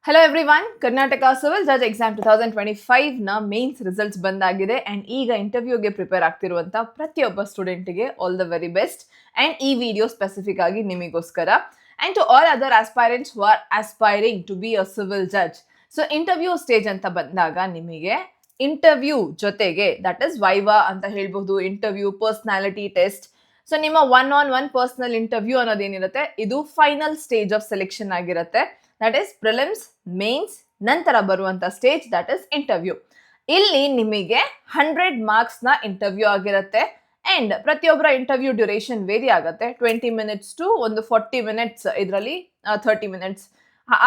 Hello everyone, Karnataka Civil Judge Exam 2025 ನ mains results ಬಂದಾಗಿದೆ and ಈಗ ಇಂಟರ್ವ್ಯೂಗೆ ಪ್ರಿಪೇರ್ ಆಗ್ತಿರುವಂತ ಪ್ರತಿಯೊಬ್ಬ ಸ್ಟೂಡೆಂಟ್ಗೆ all the very best. And ಈ ವಿಡಿಯೋ ಸ್ಪೆಸಿಫಿಕ್ ಆಗಿ ನಿಮಗೋಸ್ಕರ and to all other aspirants who are aspiring to be a civil judge. So interview stage ಅಂತ ಬಂದಾಗ ನಿಮಗೆ ಇಂಟರ್ವ್ಯೂ ಜೊತೆಗೆ ದಟ್ ಇಸ್ ವೈವಾ ಅಂತ ಹೇಳ್ಬಹುದು, ಇಂಟರ್ವ್ಯೂ, ಪರ್ಸನಾಲಿಟಿ ಟೆಸ್ಟ್. ಸೊ ನಿಮ್ಮ one on one personal interview ಅನ್ನೋದೇನಿರುತ್ತೆ ಇದು ಫೈನಲ್ ಸ್ಟೇಜ್ ಆಫ್ ಸೆಲೆಕ್ಷನ್ ಆಗಿರುತ್ತೆ. ದಟ್ ಈಸ್ ಪ್ರಿಲಿಮ್ಸ್, ಮೇನ್ಸ್ ನಂತರ ಬರುವಂತ ಸ್ಟೇಜ್ ದಟ್ ಇಸ್ ಇಂಟರ್ವ್ಯೂ. ಇಲ್ಲಿ ನಿಮಗೆ 100 ಮಾರ್ಕ್ಸ್ ನ ಇಂಟರ್ವ್ಯೂ ಆಗಿರುತ್ತೆ ಅಂಡ್ ಪ್ರತಿಯೊಬ್ಬರ ಇಂಟರ್ವ್ಯೂ ಡ್ಯೂರೇಷನ್ ವೇರಿ ಆಗುತ್ತೆ. 20 ಮಿನಿಟ್ಸ್ ಟು ಒಂದು 40 ಮಿನಿಟ್ಸ್, ಇದರಲ್ಲಿ 30 ಮಿನಿಟ್ಸ್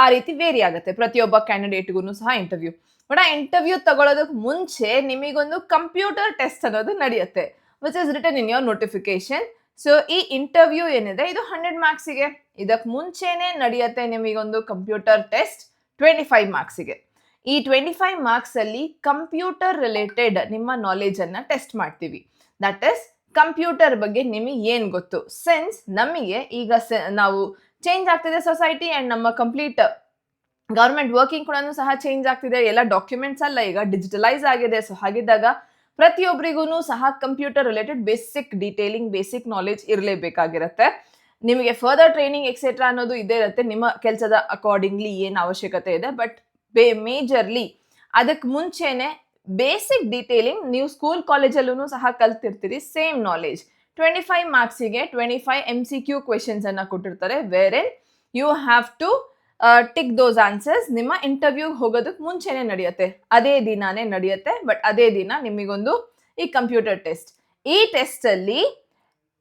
ಆ ರೀತಿ ವೇರಿ ಆಗುತ್ತೆ ಪ್ರತಿಯೊಬ್ಬ ಕ್ಯಾಂಡಿಡೇಟ್ಗೂ ಸಹ ಇಂಟರ್ವ್ಯೂ. ಬಟ್ ಆ ಇಂಟರ್ವ್ಯೂ ತಗೊಳ್ಳೋದಕ್ಕೆ ಮುಂಚೆ ನಿಮಗೊಂದು ಕಂಪ್ಯೂಟರ್ ಟೆಸ್ಟ್ ಅನ್ನೋದು ನಡೆಯುತ್ತೆ which is return in your notification. So ಈ ಇಂಟರ್ವ್ಯೂ ಏನಿದೆ ಇದು 100 ಮಾರ್ಕ್ಸಿಗೆ. ಇದಕ್ಕೆ ಮುಂಚೆನೆ ನಡೆಯುತ್ತೆ ನಿಮಗೊಂದು ಕಂಪ್ಯೂಟರ್ ಟೆಸ್ಟ್ 25 ಮಾರ್ಕ್ಸಿಗೆ. ಈ 25 ಮಾರ್ಕ್ಸ್ ಅಲ್ಲಿ ಕಂಪ್ಯೂಟರ್ ರಿಲೇಟೆಡ್ ನಿಮ್ಮ ನಾಲೆಜ್ ಅನ್ನ ಟೆಸ್ಟ್ ಮಾಡ್ತೀವಿ. ದಟ್ ಇಸ್ ಕಂಪ್ಯೂಟರ್ ಬಗ್ಗೆ ನಿಮಗೆ ಏನ್ ಗೊತ್ತು. ಸಿನ್ಸ್ ನಮಗೆ ಈಗ ನಾವು ಚೇಂಜ್ ಆಗ್ತಿದೆ ಸೊಸೈಟಿ ಅಂಡ್ ನಮ್ಮ ಕಂಪ್ಲೀಟ್ ಗವರ್ಮೆಂಟ್ ವರ್ಕಿಂಗ್ ಕೂಡ ಸಹ ಚೇಂಜ್ ಆಗ್ತಿದೆ. ಎಲ್ಲ ಡಾಕ್ಯುಮೆಂಟ್ಸ್ ಎಲ್ಲ ಈಗ ಡಿಜಿಟಲೈಸ್ ಆಗಿದೆ. ಸೊ ಹಾಗಿದ್ದಾಗ ಪ್ರತಿಯೊಬ್ಬರಿಗೂ ಸಹ computer related basic detailing, basic knowledge ಇರಲೇಬೇಕಾಗಿರುತ್ತೆ. ನಿಮಗೆ ಫರ್ದರ್ ಟ್ರೈನಿಂಗ್ ಎಕ್ಸೆಟ್ರಾ ಅನ್ನೋದು ಇದೇ ಇರುತ್ತೆ ನಿಮ್ಮ ಕೆಲಸದ ಅಕಾರ್ಡಿಂಗ್ಲಿ ಏನು ಅವಶ್ಯಕತೆ ಇದೆ. ಬಟ್ ಮೇಜರ್ಲಿ ಅದಕ್ಕೆ ಮುಂಚೆನೆ ಬೇಸಿಕ್ ಡೀಟೇಲಿಂಗ್ ನೀವು ಸ್ಕೂಲ್ ಕಾಲೇಜಲ್ಲೂ ಸಹ ಕಲ್ತಿರ್ತೀರಿ. ಸೇಮ್ ನಾಲೆಜ್ 25 ಮಾರ್ಕ್ಸಿಗೆ 25 MCQ ಕ್ವೆಶನ್ಸ್ ಅನ್ನ ಕೊಟ್ಟಿರ್ತಾರೆ. Wherein you have to tick those answers. ನಿಮ್ಮ ಇಂಟರ್ವ್ಯೂ ಹೋಗೋದಕ್ಕೆ ಮುಂಚೆನೆ ನಡೆಯುತ್ತೆ, ಅದೇ ದಿನಾನೇ ನಡೆಯುತ್ತೆ. ಬಟ್ ಅದೇ ದಿನ ನಿಮಗೊಂದು ಈ ಕಂಪ್ಯೂಟರ್ ಟೆಸ್ಟ್. ಈ ಟೆಸ್ಟ್ ಅಲ್ಲಿ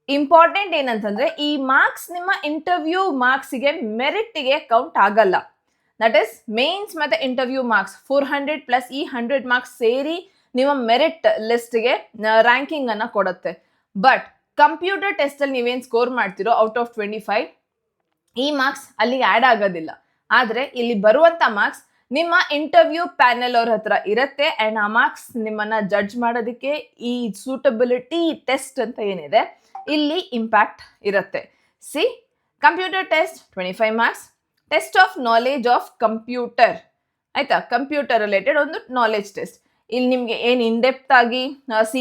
ಇಂಪಾರ್ಟೆಂಟ್ ಏನಂತಂದ್ರೆ ಈ ಮಾರ್ಕ್ಸ್ ನಿಮ್ಮ ಇಂಟರ್ವ್ಯೂ ಮಾರ್ಕ್ಸ್ಗೆ ಮೆರಿಟ್ಗೆ ಕೌಂಟ್ ಆಗಲ್ಲ. ದಟ್ ಇಸ್ ಮೇನ್ಸ್ ಮತ್ತೆ ಇಂಟರ್ವ್ಯೂ ಮಾರ್ಕ್ಸ್ 400 ಪ್ಲಸ್ ಈ 100 ಮಾರ್ಕ್ಸ್ ಸೇರಿ ನಿಮ್ಮ ಮೆರಿಟ್ ಲಿಸ್ಟ್ಗೆ ರ್ಯಾಂಕಿಂಗ್ ಅನ್ನ ಕೊಡುತ್ತೆ. ಬಟ್ ಕಂಪ್ಯೂಟರ್ ಟೆಸ್ಟ್ ಅಲ್ಲಿ ನೀವೇನ್ ಸ್ಕೋರ್ ಮಾಡ್ತಿರೋ ಔಟ್ ಆಫ್ 25 ಈ ಮಾರ್ಕ್ಸ್ ಅಲ್ಲಿಗೆ ಆಡ್ ಆಗೋದಿಲ್ಲ. ಆದ್ರೆ ಇಲ್ಲಿ ಬರುವಂತ ಮಾರ್ಕ್ಸ್ ನಿಮ್ಮ ಇಂಟರ್ವ್ಯೂ ಪ್ಯಾನೆಲ್ ಅವ್ರ ಹತ್ರ ಇರುತ್ತೆ ಅಂಡ್ ಆ ಮಾರ್ಕ್ಸ್ ನಿಮ್ಮನ್ನ ಜಡ್ಜ್ ಮಾಡೋದಕ್ಕೆ ಈ ಸೂಟಬಿಲಿಟಿ ಟೆಸ್ಟ್ ಅಂತ ಏನಿದೆ ಇಲ್ಲಿ ಇಂಪ್ಯಾಕ್ಟ್ ಇರುತ್ತೆ. C, computer test 25 marks, test of knowledge of computer, ಆಯ್ತಾ, ಕಂಪ್ಯೂಟರ್ ರಿಲೇಟೆಡ್ ಒಂದು ನಾಲೆಜ್ ಟೆಸ್ಟ್. ಇಲ್ಲಿ ನಿಮ್ಗೆ ಏನ್ ಇನ್ ಡೆಪ್ತ್ ಆಗಿ C++,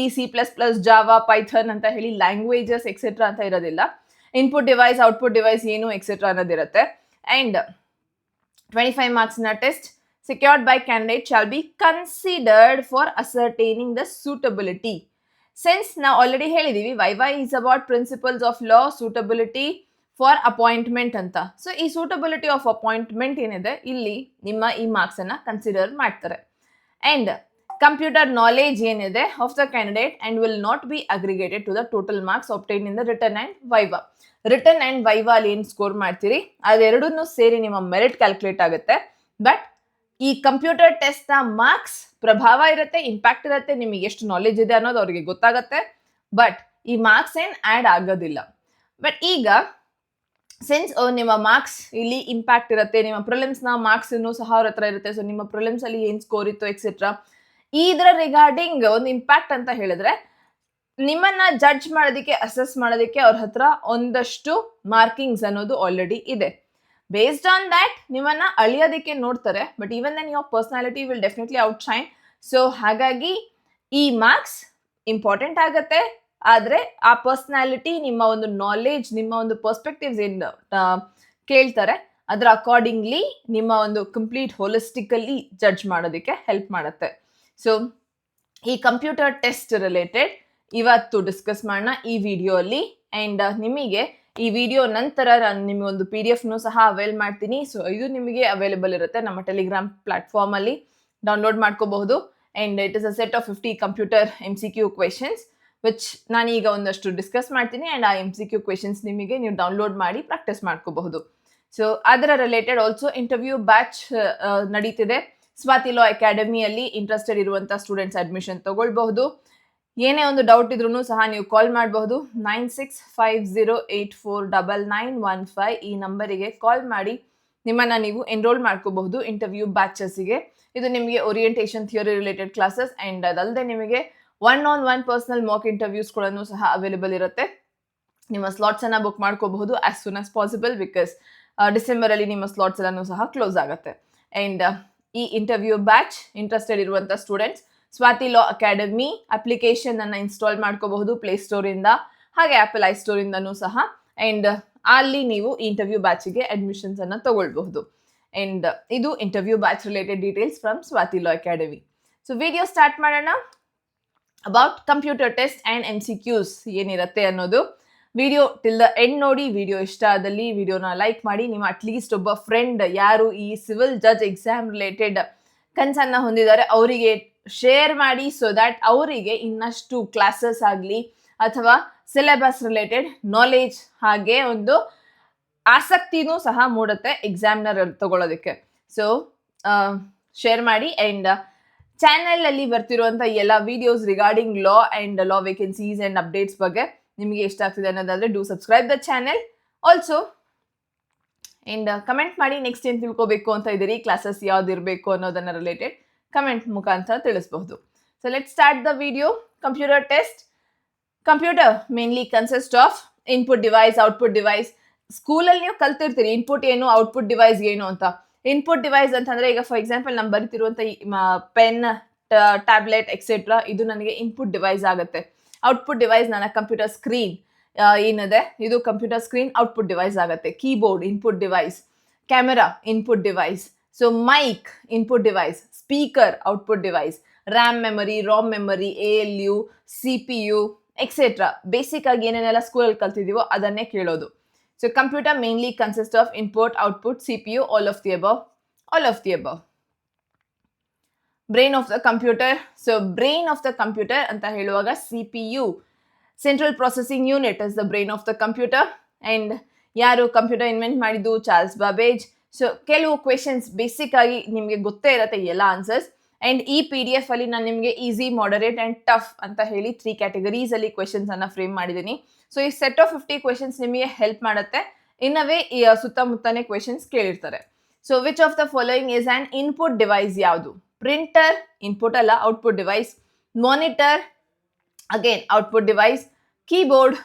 ಜಾವಾ, ಪೈಥನ್ ಅಂತ ಹೇಳಿ ಲ್ಯಾಂಗ್ವೇಜಸ್ ಎಕ್ಸೆಟ್ರಾ ಅಂತ ಇರೋದಿಲ್ಲ. ಇನ್ಪುಟ್ ಡಿವೈಸ್, ಔಟ್ಪುಟ್ ಡಿವೈಸ್ ಏನು ಎಕ್ಸೆಟ್ರಾ ಅನ್ನೋದಿರುತ್ತೆ. ಅಂಡ್ 25 ಮಾರ್ಕ್ಸ್ ನ test secured by candidate shall be considered for ascertaining the suitability. Since ನಾವು ಆಲ್ರೆಡಿ ಹೇಳಿದೀವಿ viva is about principles of law, suitability for appointment ಅಂತ. So ಈ suitability of appointment ಏನಿದೆ ಇಲ್ಲಿ ನಿಮ್ಮ ಈ ಮಾರ್ಕ್ಸ್ ಅನ್ನ ಕನ್ಸಿಡರ್ ಮಾಡ್ತಾರೆ. ಅಂಡ್ ಕಂಪ್ಯೂಟರ್ ನಾಲೆಜ್ ಏನಿದೆ of the candidate and will not be aggregated to the total marks obtained in the written and viva. Written and viva ಅಲ್ಲಿ ಏನು ಸ್ಕೋರ್ ಮಾಡ್ತೀರಿ ಅದೆರಡನ್ನೂ ಸೇರಿ ನಿಮ್ಮ ಮೆರಿಟ್ ಕ್ಯಾಲ್ಕುಲೇಟ್ ಆಗುತ್ತೆ. ಬಟ್ ಈ ಕಂಪ್ಯೂಟರ್ ಟೆಸ್ಟ್ ನ ಮಾರ್ಕ್ಸ್ ಪ್ರಭಾವ ಇರುತ್ತೆ, ಇಂಪ್ಯಾಕ್ಟ್ ಇರುತ್ತೆ, ನಿಮಗೆ ಎಷ್ಟು ನಾಲೆಜ್ ಇದೆ ಅನ್ನೋದು ಅವ್ರಿಗೆ ಗೊತ್ತಾಗುತ್ತೆ. ಬಟ್ ಈ ಮಾರ್ಕ್ಸ್ ಏನ್ ಆಡ್ ಆಗೋದಿಲ್ಲ. ಬಟ್ ಈಗ ಸಿನ್ಸ್ ನಿಮ್ಮ ಮಾರ್ಕ್ಸ್ ಇಲ್ಲಿ ಇಂಪ್ಯಾಕ್ಟ್ ಇರುತ್ತೆ, ನಿಮ್ಮ ಪ್ರಿಲಿಮ್ಸ್ ನ ಮಾರ್ಕ್ಸ್ ಇನ್ನೂ ಸಹ ಅವ್ರ ಹತ್ರ ಇರುತ್ತೆ. ಸೊ ನಿಮ್ಮ ಪ್ರಿಲಿಮ್ಸ್ ಅಲ್ಲಿ ಏನ್ ಸ್ಕೋರ್ ಇತ್ತು ಎಕ್ಸೆಟ್ರಾ ಇದರ ರಿಗಾರ್ಡಿಂಗ್ ಒಂದು ಇಂಪ್ಯಾಕ್ಟ್ ಅಂತ ಹೇಳಿದ್ರೆ ನಿಮ್ಮನ್ನ ಜಡ್ಜ್ ಮಾಡೋದಕ್ಕೆ, ಅಸೆಸ್ ಮಾಡೋದಕ್ಕೆ ಅವ್ರ ಹತ್ರ ಒಂದಷ್ಟು ಮಾರ್ಕಿಂಗ್ಸ್ ಅನ್ನೋದು ಆಲ್ರೆಡಿ ಇದೆ. ಬೇಸ್ಡ್ ಆನ್ ದ್ಯಾಟ್ ನಿಮ್ಮನ್ನ ಅಳಿಯೋದಕ್ಕೆ ನೋಡ್ತಾರೆ. But even then your personality will definitely outshine. So ಹಾಗಾಗಿ ಈ ಮಾರ್ಕ್ಸ್ ಇಂಪಾರ್ಟೆಂಟ್ ಆಗುತ್ತೆ. ಆದ್ರೆ ಆ ಪರ್ಸನಾಲಿಟಿ, ನಿಮ್ಮ ಒಂದು ನಾಲೆಜ್, ನಿಮ್ಮ ಒಂದು ಪರ್ಸ್ಪೆಕ್ಟಿವ್ಸ್ ಏನು ಕೇಳ್ತಾರೆ ಅದರ ಅಕಾರ್ಡಿಂಗ್ಲಿ ನಿಮ್ಮ ಒಂದು ಕಂಪ್ಲೀಟ್ ಹೋಲಿಸ್ಟಿಕಲಿ ಜಡ್ಜ್ ಮಾಡೋದಕ್ಕೆ ಹೆಲ್ಪ್ ಮಾಡುತ್ತೆ. ಸೊ ಈ ಕಂಪ್ಯೂಟರ್ ಟೆಸ್ಟ್ ರಿಲೇಟೆಡ್ ಇವತ್ತು ಡಿಸ್ಕಸ್ ಮಾಡೋಣ ಈ ವಿಡಿಯೋ ಅಲ್ಲಿ. ಅಂಡ್ ನಿಮಗೆ ಈ ವಿಡಿಯೋ ನಂತರ ನಾನು ನಿಮಗೆ ಒಂದು PDF ಸಹ ಅವೈಲ್ ಮಾಡ್ತೀನಿ. ಸೊ ಇದು ನಿಮಗೆ ಅವೈಲೇಬಲ್ ಇರುತ್ತೆ ನಮ್ಮ ಟೆಲಿಗ್ರಾಮ್ ಪ್ಲಾಟ್ಫಾರ್ಮ್ ಅಲ್ಲಿ, ಡೌನ್ಲೋಡ್ ಮಾಡ್ಕೋಬಹುದು. And it is a set of 50 computer MCQ questions which ನಾನು ಈಗ ಒಂದಷ್ಟು ಡಿಸ್ಕಸ್ ಮಾಡ್ತೀನಿ. ಅಂಡ್ ಆ MCQ ಕ್ವೆಶನ್ಸ್ ನಿಮಗೆ ನೀವು ಡೌನ್ಲೋಡ್ ಮಾಡಿ ಪ್ರಾಕ್ಟೀಸ್ ಮಾಡ್ಕೋಬಹುದು. ಸೊ ಅದರ ರಿಲೇಟೆಡ್ ಆಲ್ಸೋ ಇಂಟರ್ವ್ಯೂ ಬ್ಯಾಚ್ ನಡೀತಿದೆ ಸ್ವಾತಿ ಲಾ ಅಕಾಡೆಮಿಯಲ್ಲಿ. ಇಂಟ್ರೆಸ್ಟೆಡ್ ಇರುವಂತಹ ಸ್ಟೂಡೆಂಟ್ಸ್ ಅಡ್ಮಿಷನ್ ತಗೊಳ್ಬಹುದು. ಏನೇ ಒಂದು ಡೌಟ್ ಇದ್ರೂ ಸಹ ನೀವು ಕಾಲ್ ಮಾಡಬಹುದು. 9650849915 ಈ ನಂಬರಿಗೆ ಕಾಲ್ ಮಾಡಿ ನಿಮ್ಮನ್ನ ನೀವು ಎನ್ರೋಲ್ ಮಾಡ್ಕೋಬಹುದು ಇಂಟರ್ವ್ಯೂ ಬ್ಯಾಚಸ್ಗೆ. ಇದು ನಿಮಗೆ orientation theory related classes and ಅದಲ್ಲದೆ ನಿಮಗೆ one on one personal mock interviews ಕೂಡ ಸಹ ಅವೈಲೇಬಲ್ ಇರುತ್ತೆ. ನಿಮ್ಮ ಸ್ಲಾಟ್ಸ್ ಅನ್ನ ಬುಕ್ ಮಾಡ್ಕೋಬಹುದು as soon as possible because December ಅಲ್ಲಿ ನಿಮ್ಮ ಸ್ಲಾಟ್ಸ್ ಎಲ್ಲಾನು ಸಹ ಕ್ಲೋಸ್ ಆಗುತ್ತೆ. ಆ್ಯಂಡ್ ಈ ಇಂಟರ್ವ್ಯೂ ಬ್ಯಾಚ್ ಇಂಟ್ರೆಸ್ಟೆಡ್ ಇರುವಂಥ students Swati law academy application ಅನ್ನು ಇನ್ಸ್ಟಾಲ್ ಮಾಡ್ಕೋಬಹುದು ಪ್ಲೇಸ್ಟೋರಿಂದ, ಹಾಗೆ ಆಪಲ್ ಐಸ್ಟೋರಿಂದನೂ ಸಹ. ಆ್ಯಂಡ್ ಅಲ್ಲಿ ನೀವು ಇಂಟರ್ವ್ಯೂ ಬ್ಯಾಚಿಗೆ ಅಡ್ಮಿಷನ್ಸ್ ಅನ್ನು ತಗೊಳ್ಬಹುದು. ಆ್ಯಂಡ್ ಇದು interview batch related details from Swathi law academy. So video start ಮಾಡೋಣ. About computer test and MCQs ಏನಿರುತ್ತೆ ಅನ್ನೋದು. ವಿಡಿಯೋ ಟಿಲ್ ದ ಎಂಡ್ ನೋಡಿ. ವಿಡಿಯೋ ಇಷ್ಟ ಆದಲ್ಲಿ ವಿಡಿಯೋನ ಲೈಕ್ ಮಾಡಿ. ನಿಮ್ಮ ಅಟ್ಲೀಸ್ಟ್ ಒಬ್ಬ ಫ್ರೆಂಡ್ ಯಾರು ಈ ಸಿವಿಲ್ ಜಡ್ಜ್ ಎಕ್ಸಾಮ್ ರಿಲೇಟೆಡ್ ಕನ್ಸನ್ನ ಹೊಂದಿದ್ದಾರೆ ಅವರಿಗೆ ಶೇರ್ ಮಾಡಿ, ಸೊ ದ್ಯಾಟ್ ಅವರಿಗೆ ಇನ್ನಷ್ಟು ಕ್ಲಾಸಸ್ ಆಗಲಿ ಅಥವಾ ಸಿಲೆಬಸ್ ರಿಲೇಟೆಡ್ ನಾಲೆಜ್ ಹಾಗೆ ಒಂದು ಆಸಕ್ತಿನೂ ಸಹ ಮೂಡುತ್ತೆ ಎಕ್ಸಾಮ್ನ ತಗೊಳ್ಳೋದಕ್ಕೆ. ಸೊ ಶೇರ್ ಮಾಡಿ. ಆ್ಯಂಡ್ ಚಾನೆಲ್ ಅಲ್ಲಿ ಬರ್ತಿರುವಂಥ ಎಲ್ಲ videos regarding law and law vacancies and updates ಬಗ್ಗೆ ನಿಮಗೆ ಇಷ್ಟ ಆಗ್ತಿದೆ ಅನ್ನೋದಾದ್ರೆ do subscribe the channel also. And comment ಮಾಡಿ ನೆಕ್ಸ್ಟ್ ಏನು ತಿಳ್ಕೊಬೇಕು ಅಂತ ಇದ್ದೀರಿ, ಕ್ಲಾಸಸ್ ಯಾವ್ದು ಇರಬೇಕು ಅನ್ನೋದನ್ನ ರಿಲೇಟೆಡ್ ಕಮೆಂಟ್ ಮುಖಾಂತರ ತಿಳಿಸಬಹುದು. So let start the video. Computer test. Computer mainly consist of input device, output device. ಸ್ಕೂಲಲ್ಲಿ ನೀವು ಕಲ್ತಿರ್ತೀರಿ ಇನ್ಪುಟ್ ಏನು ಔಟ್ಪುಟ್ ಡಿವೈಸ್ ಏನು ಅಂತ. ಇನ್ಪುಟ್ ಡಿವೈಸ್ ಅಂತಂದ್ರೆ ಈಗ ಫಾರ್ ಎಕ್ಸಾಂಪಲ್ ನಾನು ಬರೀತಿರುವಂಥ ಪೆನ್, ಟ್ಯಾಬ್ಲೆಟ್ ಎಕ್ಸೆಟ್ರಾ ಇದು ನನಗೆ ಇನ್ಪುಟ್ ಡಿವೈಸ್ ಆಗುತ್ತೆ. ಔಟ್ಪುಟ್ ಡಿವೈಸ್ ನನ್ನ ಕಂಪ್ಯೂಟರ್ ಸ್ಕ್ರೀನ್ ಏನಿದೆ ಇದು ಕಂಪ್ಯೂಟರ್ ಸ್ಕ್ರೀನ್ ಔಟ್ಪುಟ್ ಡಿವೈಸ್ ಆಗುತ್ತೆ. Keyboard input device, camera input device, so mic input device, speaker output device, RAM memory, ROM memory, ALU, CPU etcetera. Basic ಆಗಿ ಏನೇನೆಲ್ಲ ಸ್ಕೂಲಲ್ಲಿ ಕಲ್ತಿದ್ದೀವೋ ಅದನ್ನೇ ಕೇಳೋದು. So computer mainly consist of input, output, CPU, all of the above. Brain of the computer. So brain of the computer ಅಂತ ಹೇಳುವಾಗ CPU, central processing unit, is the brain of the computer. And ಯಾರು computer invent ಮಾಡಿದ್ದು? Charles ಬಾಬೇಜ್. So ಕೆಲವು questions basic ಆಗಿ ನಿಮಗೆ ಗೊತ್ತೇ ಇರುತ್ತೆ ಎಲ್ಲ ಆನ್ಸರ್ಸ್. ಆ್ಯಂಡ್ ಈ PDF ಅಲ್ಲಿ ನಾನು ನಿಮಗೆ ಈಸಿ, ಮಾಡರೇಟ್ ಆ್ಯಂಡ್ ಟಫ್ ಅಂತ ಹೇಳಿ 3 ಕ್ಯಾಟಗರೀಸ್ ಅಲ್ಲಿ ಕ್ವೆಶನ್ಸ್ ಅನ್ನ ಫ್ರೇಮ್ ಮಾಡಿದ್ದೀನಿ. ಸೊ ಈ ಸೆಟ್ ಆಫ್ 50 ಕ್ವೆಶನ್ಸ್ ನಿಮಗೆ ಹೆಲ್ಪ್ ಮಾಡುತ್ತೆ. ಇನ್ನವೇ ಈ ಸುತ್ತಮುತ್ತನೇ ಕ್ವೆಶನ್ಸ್ ಕೇಳಿರ್ತಾರೆ. So which of the following is an input device? ಯಾವುದು? ಪ್ರಿಂಟರ್ ಇನ್ಪುಟ್ ಅಲ್ಲ, output device. Monitor again output device. Keyboard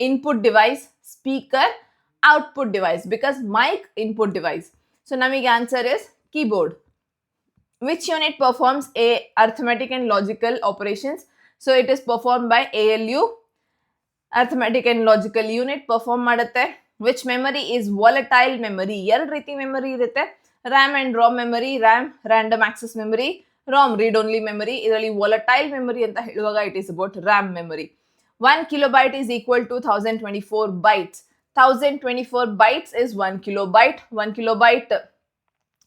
input device. Speaker output device, because mic input device. So ನಮಗೆ answer is keyboard. Which unit performs arithmetic and logical operations? So it is performed by ALU. Arithmetic and logical unit perform ಮಾಡುತ್ತೆ. Which memory is volatile memory? ಎರಡು ರೀತಿ memory ಇರುತ್ತೆ. RAM and ROM memory. RAM random access memory, ROM read only memory. ಇದರಲ್ಲಿ volatile memory ಅಂತ ಹೇಳುವಾಗ it is about RAM memory. 1 kilobyte is equal to 1024 bytes. 1024 bytes is 1 kilobyte. 1 kilobyte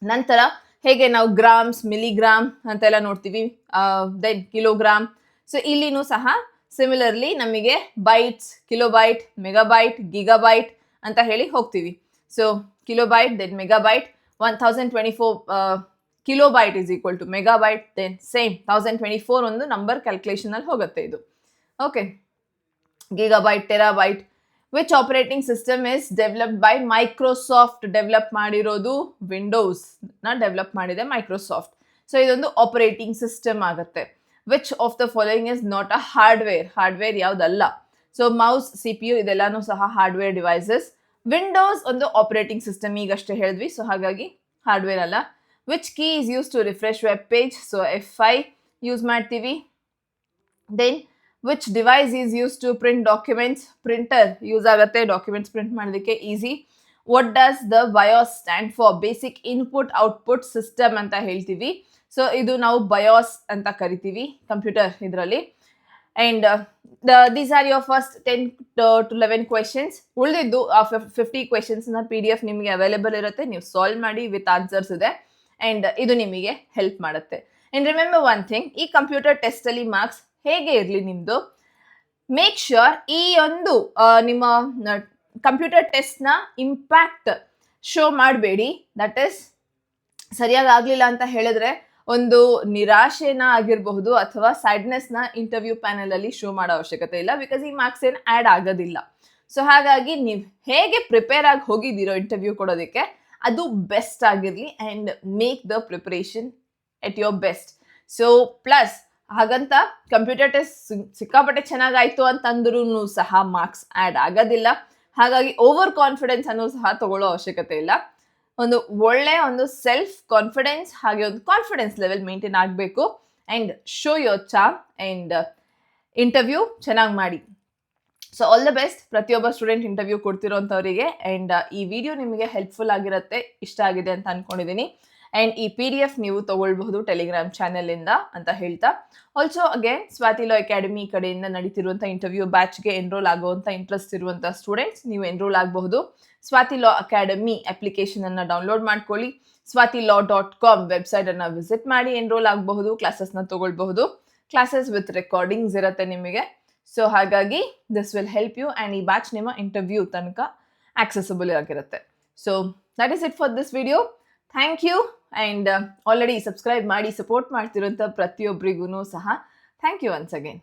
ನಂತರ ಹೇಗೆ ನಾವು grams, milligram ಅಂತೆಲ್ಲ ನೋಡ್ತೀವಿ, then kilogram. So ಇಲ್ಲಿನೂ ಸಹ ಸಿಮಿಲರ್ಲಿ ನಮಗೆ ಬೈಟ್ಸ್, ಕಿಲೋಬೈಟ್, ಮೆಗಾಬೈಟ್, ಗಿಗಾಬೈಟ್ ಅಂತ ಹೇಳಿ ಹೋಗ್ತೀವಿ. So kilobyte, then megabyte. 1024 kilobyte is equal to megabyte, then same 1024 ಒಂದು ನಂಬರ್ ಕ್ಯಾಲ್ಕುಲೇಷನ್ ಅಲ್ಲಿ ಹೋಗುತ್ತೆ ಇದು. Okay, gigabyte, terabyte. Which operating system is developed by Microsoft? Develop ಮಾಡಿರೋದು ವಿಂಡೋಸ್ ನ ಡೆವಲಪ್ ಮಾಡಿದೆ ಮೈಕ್ರೋಸಾಫ್ಟ್. ಸೊ ಇದೊಂದು ಆಪರೇಟಿಂಗ್ ಸಿಸ್ಟಮ್ ಆಗುತ್ತೆ. Which of the following is not a hardware? Hardware ಯಾವುದಲ್ಲ. ಸೊ ಮೌಸ್, CPU ಇದೆಲ್ಲಾನು ಸಹ ಹಾರ್ಡ್ವೇರ್ ಡಿವೈಸಸ್. ವಿಂಡೋಸ್ ಒಂದು operating system, ಈಗಷ್ಟೇ ಹೇಳಿದ್ವಿ, ಸೊ ಹಾಗಾಗಿ ಹಾರ್ಡ್ವೇರ್ ಅಲ್ಲ. Which key is use to refresh web page? So F5 use ಮಾಡ್ತೀವಿ. Then which device is use to print documents? Printer use ಆಗುತ್ತೆ documents print ಮಾಡೋದಕ್ಕೆ, easy. What does the BIOS stand for? Basic input output system ಅಂತ ಹೇಳ್ತೀವಿ. So ಇದು ನಾವು BIOS ಅಂತ ಕರಿತೀವಿ computer ಇದರಲ್ಲಿ. And these are your first 10 to 11 questions. ಉಳಿದಿದ್ದು 50 ಕ್ವೆಶನ್ಸ್ನ PDF ನಿಮಗೆ ಅವೈಲೇಬಲ್ ಇರುತ್ತೆ, ನೀವು ಸಾಲ್ವ್ ಮಾಡಿ ವಿತ್ ಆನ್ಸರ್ಸ್ ಇದೆ. ಆ್ಯಂಡ್ ಇದು ನಿಮಗೆ ಹೆಲ್ಪ್ ಮಾಡುತ್ತೆ. ಆ್ಯಂಡ್ ರಿಮೆಂಬರ್ ಒನ್ ಥಿಂಗ್, ಈ ಕಂಪ್ಯೂಟರ್ ಟೆಸ್ಟಲ್ಲಿ ಮಾರ್ಕ್ಸ್ ಹೇಗೆ ಇರಲಿ ನಿಮ್ಮದು, ಮೇಕ್ ಶ್ಯೂರ್ ಈ ಒಂದು ನಿಮ್ಮ ಕಂಪ್ಯೂಟರ್ ಟೆಸ್ಟ್ನ ಇಂಪ್ಯಾಕ್ಟ್ ಶೋ ಮಾಡಬೇಡಿ. ದಟ್ ಈಸ್ ಸರಿಯಾಗಿ ಆಗಲಿಲ್ಲ ಅಂತ ಹೇಳಿದ್ರೆ ಒಂದು ನಿರಾಶೆನ ಆಗಿರಬಹುದು ಅಥವಾ ಸ್ಯಾಡ್ನೆಸ್ನ ಇಂಟರ್ವ್ಯೂ ಪ್ಯಾನಲಲ್ಲಿ ಶೋ ಮಾಡೋ ಅವಶ್ಯಕತೆ ಇಲ್ಲ, ಬಿಕಾಸ್ ಈ ಮಾರ್ಕ್ಸ್ ಏನು ಆ್ಯಡ್ ಆಗೋದಿಲ್ಲ. ಸೊ ಹಾಗಾಗಿ ನೀವು ಹೇಗೆ ಪ್ರಿಪೇರ್ ಆಗಿ ಹೋಗಿದ್ದೀರೋ ಇಂಟರ್ವ್ಯೂ ಕೊಡೋದಕ್ಕೆ ಅದು ಬೆಸ್ಟ್ ಆಗಿರಲಿ. And make the preparation at your best. So plus ಹಾಗಂತ ಕಂಪ್ಯೂಟರ್ ಟೆಸ್ಟ್ ಸಿಕ್ಕಾಪಟ್ಟೆ ಚೆನ್ನಾಗಾಯ್ತು ಅಂತಂದ್ರೂ ಸಹ ಮಾರ್ಕ್ಸ್ ಆ್ಯಡ್ ಆಗೋದಿಲ್ಲ. ಹಾಗಾಗಿ ಓವರ್ ಕಾನ್ಫಿಡೆನ್ಸ್ ಅನ್ನೂ ಸಹ ತಗೊಳ್ಳೋ ಅವಶ್ಯಕತೆ ಇಲ್ಲ. ಒಂದು ಒಳ್ಳೆಯ ಒಂದು ಸೆಲ್ಫ್ ಕಾನ್ಫಿಡೆನ್ಸ್ ಹಾಗೆ ಒಂದು ಕಾನ್ಫಿಡೆನ್ಸ್ ಲೆವೆಲ್ ಮೇಂಟೈನ್ ಆಗಬೇಕು and show your charm and interview ಚೆನ್ನಾಗಿ ಮಾಡಿ. ಸೊ ಆಲ್ ದ ಬೆಸ್ಟ್ ಪ್ರತಿಯೊಬ್ಬ ಸ್ಟೂಡೆಂಟ್ ಇಂಟರ್ವ್ಯೂ ಕೊಡ್ತಿರೋಂಥವರಿಗೆ. ಆ್ಯಂಡ್ ಈ ವಿಡಿಯೋ ನಿಮಗೆ ಹೆಲ್ಪ್ಫುಲ್ ಆಗಿರುತ್ತೆ, ಇಷ್ಟ ಆಗಿದೆ ಅಂತ ಅಂದ್ಕೊಂಡಿದ್ದೀನಿ. ಆ್ಯಂಡ್ ಈ PDF ನೀವು ತೊಗೊಳ್ಬಹುದು ಟೆಲಿಗ್ರಾಮ್ ಚಾನೆಲಿಂದ ಅಂತ ಹೇಳ್ತಾ, also again Swati law academy ಕಡೆಯಿಂದ ನಡೀತಿರುವಂಥ ಇಂಟರ್ವ್ಯೂ ಬ್ಯಾಚ್ಗೆ ಎನ್ರೋಲ್ ಆಗುವಂಥ ಇಂಟ್ರೆಸ್ಟ್ ಇರುವಂಥ ಸ್ಟೂಡೆಂಟ್ಸ್ ನೀವು ಎನ್ರೋಲ್ ಆಗಬಹುದು. ಸ್ವಾತಿ ಲಾ ಅಕಾಡೆಮಿ ಅಪ್ಲಿಕೇಶನನ್ನು ಡೌನ್ಲೋಡ್ ಮಾಡ್ಕೊಳ್ಳಿ, swatilaw.com ವೆಬ್ಸೈಟನ್ನು ವಿಸಿಟ್ ಮಾಡಿ ಎನ್ರೋಲ್ ಆಗಬಹುದು, ಕ್ಲಾಸಸ್ನ ತೊಗೊಳ್ಬಹುದು. ಕ್ಲಾಸಸ್ ವಿತ್ ರೆಕಾರ್ಡಿಂಗ್ಸ್ ಇರುತ್ತೆ ನಿಮಗೆ. ಸೊ ಹಾಗಾಗಿ this will help you and ಈ ಬ್ಯಾಚ್ ನಿಮ್ಮ ಇಂಟರ್ವ್ಯೂ ತನಕ ಆಕ್ಸೆಸಬಲ್ ಆಗಿರುತ್ತೆ. So that is it for this video. Thank you. And already subscribe ಮಾಡಿ ಸಪೋರ್ಟ್ ಮಾಡ್ತಿರೋಂಥ ಪ್ರತಿಯೊಬ್ಬರಿಗೂ ಸಹ ಥ್ಯಾಂಕ್ ಯು ಒನ್ಸ್ ಅಗೇನ್.